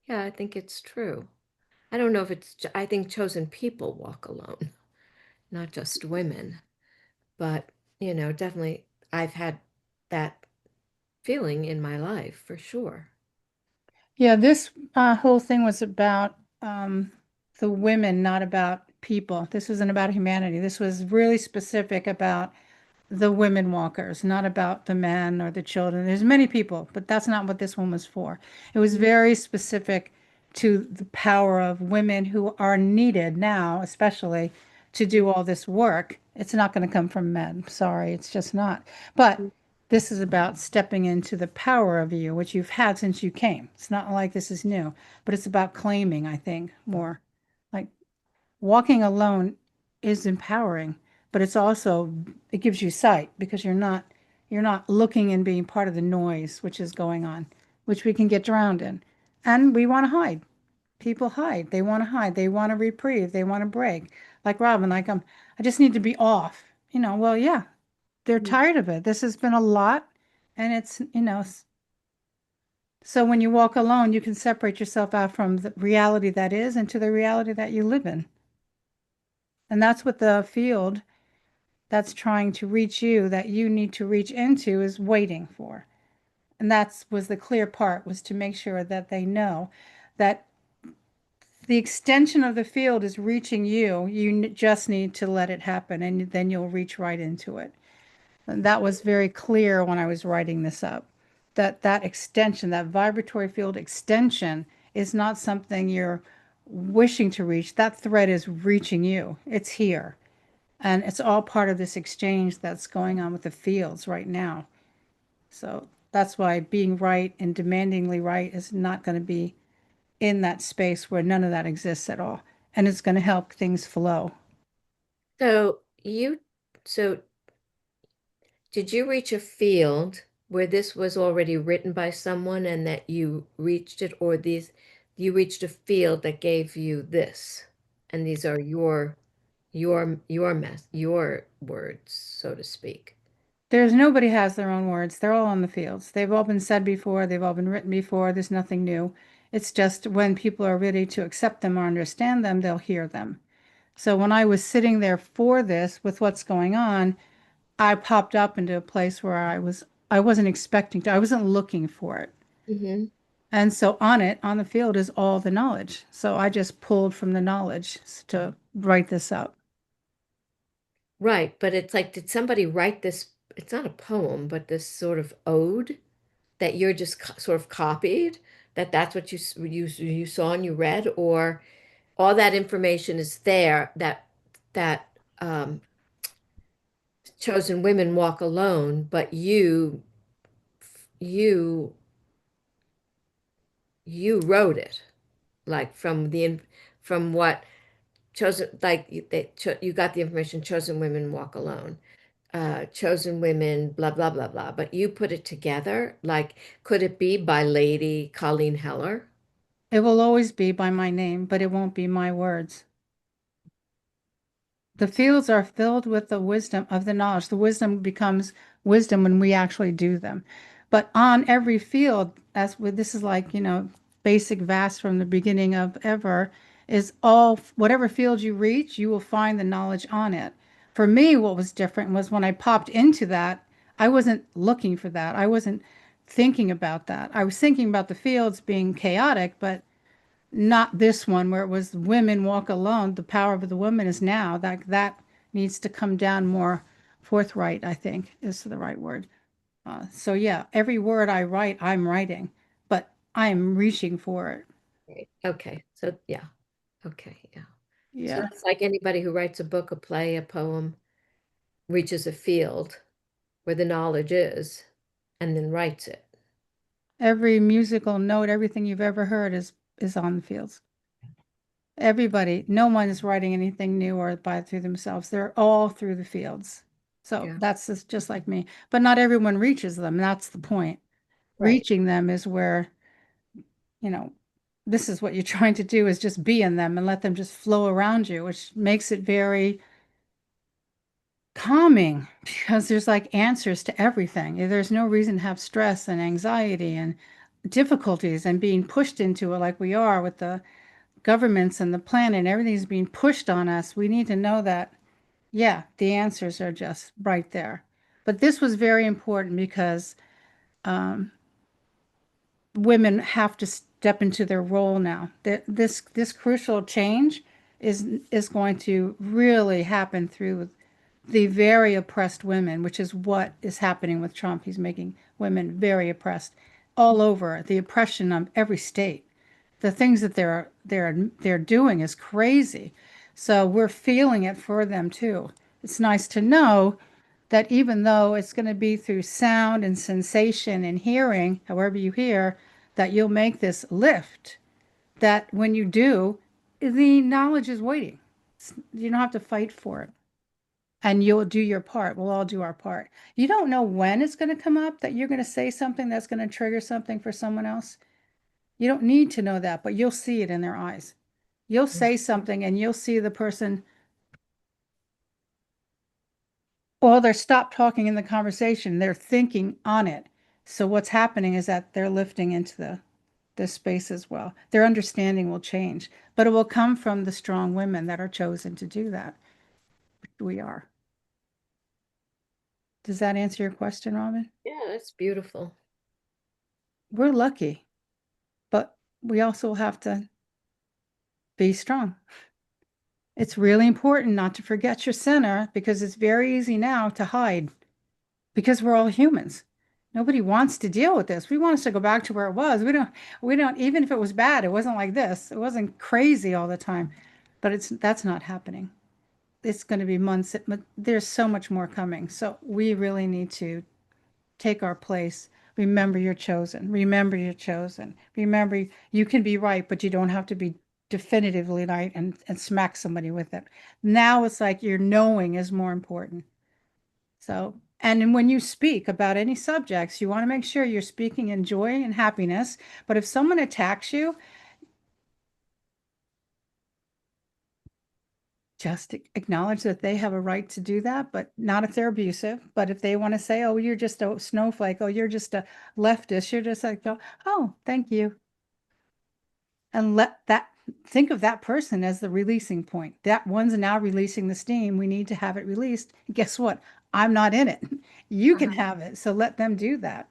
Yeah, I think it's true. I don't know if I think chosen people walk alone, not just women. But, definitely I've had that feeling in my life for sure. Yeah, this whole thing was about the women, not about people. This wasn't about humanity. This was really specific about the women walkers, not about the men or the children. There's many people, but that's not what this one was for. It was very specific to the power of women who are needed now, especially to do all this work. It's not going to come from men. Sorry, it's just not. But this is about stepping into the power of you, which you've had since you came. It's not like this is new, but it's about claiming, I think, more like walking alone is empowering, but it's also it gives you sight because you're not looking and being part of the noise which is going on, which we can get drowned in. And we want to hide. People hide. They want to hide. They want to reprieve. They want to break. Like Robin, like I just need to be off. Well, yeah, they're Mhm. tired of it. This has been a lot, and so when you walk alone, you can separate yourself out from the reality that is into the reality that you live in. And that's what the field that's trying to reach you that you need to reach into is waiting for. And that was the clear part, was to make sure that they know that the extension of the field is reaching you. You just need to let it happen, and then you'll reach right into it. And that was very clear when I was writing this up. That extension, that vibratory field extension, is not something you're wishing to reach. That thread is reaching you. It's here. And it's all part of this exchange that's going on with the fields right now. So that's why being right and demandingly right is not going to be in that space where none of that exists at all. And it's going to help things flow. So so did you reach a field where this was already written by someone and that you reached it, or you reached a field that gave you this, and these are your words, so to speak. There's nobody has their own words. They're all on the fields. They've all been said before. They've all been written before. There's nothing new. It's just when people are ready to accept them or understand them, they'll hear them. So when I was sitting there for this with what's going on, I popped up into a place where I wasn't expecting to, I wasn't looking for it. Hmm. And so on it, on the field is all the knowledge. So I just pulled from the knowledge to write this up. Right, but it's like, did somebody write this? It's not a poem, but this sort of ode that you're just sort of copied, that's what you saw and you read, or all that information is there that um, chosen women walk alone, but you you wrote it, like from what chosen, like you got the information, chosen women walk alone, chosen women, blah blah blah blah, but you put it together. Like, could it be by Lady Colleen Heller? It will always be by my name, but it won't be my words. The fields are filled with the wisdom of the knowledge. The wisdom becomes wisdom when we actually do them. But on every field, this is like, basic vast from the beginning of ever, is all whatever field you reach, you will find the knowledge on it. For me, what was different was when I popped into that, I wasn't looking for that. I wasn't thinking about that. I was thinking about the fields being chaotic, but not this one where it was women walk alone. The power of the woman is now that needs to come down more forthright, I think is the right word. So yeah, every word I write, I'm writing, but I'm reaching for it. Right. Okay. So yeah. Okay. Yeah. So Yeah. that's like anybody who writes a book, a play, a poem, reaches a field where the knowledge is and then writes it. Every musical note, everything you've ever heard is on the fields. Everybody, no one is writing anything new or by through themselves. They're all through the fields. So Yeah. that's just like me. But not everyone reaches them. That's the point. Right. Reaching them is where you know, this is what you're trying to do is just be in them and let them just flow around you, which makes it very calming because there's like answers to everything. There's no reason to have stress and anxiety and difficulties and being pushed into it like we are with the governments and the planet, everything's being pushed on us, we need to know that, yeah, the answers are just right there. But this was very important because um, women have to step into their role now. This crucial change is going to really happen through the very oppressed women, which is what is happening with Trump. He's making women very oppressed all over, the oppression of every state. The things that they're doing is crazy. So we're feeling it for them too. It's nice to know that even though it's going to be through sound and sensation and hearing, however you hear, that you'll make this lift, that when you do, the knowledge is waiting. You don't have to fight for it. And you'll do your part. We'll all do our part. You don't know when it's going to come up that you're going to say something that's going to trigger something for someone else. You don't need to know that, but you'll see it in their eyes. You'll say something and you'll see the person, well, they're stopped talking in the conversation. They're thinking on it. So what's happening is that they're lifting into the space as well. Their understanding will change, but it will come from the strong women that are chosen to do that, which we are. Does that answer your question, Robin? Yeah, that's beautiful. We're lucky, but we also have to be strong. It's really important not to forget your center because it's very easy now to hide because we're all humans. Nobody wants to deal with this. We want us to go back to where it was. We don't, even if it was bad, it wasn't like this. It wasn't crazy all the time, but that's not happening. It's going to be months, but there's so much more coming. So we really need to take our place. Remember you're chosen. Remember you're chosen. Remember you can be right, but you don't have to be definitively right and smack somebody with it. Now it's like your knowing is more important. So, and when you speak about any subjects, you want to make sure you're speaking in joy and happiness. But if someone attacks you, just acknowledge that they have a right to do that, but not if they're abusive. But if they want to say, oh, you're just a snowflake, oh, you're just a leftist, you're just like, oh, thank you. And let that think of that person as the releasing point. That one's now releasing the steam. We need to have it released. Guess what? I'm not in it. You can have it. So let them do that.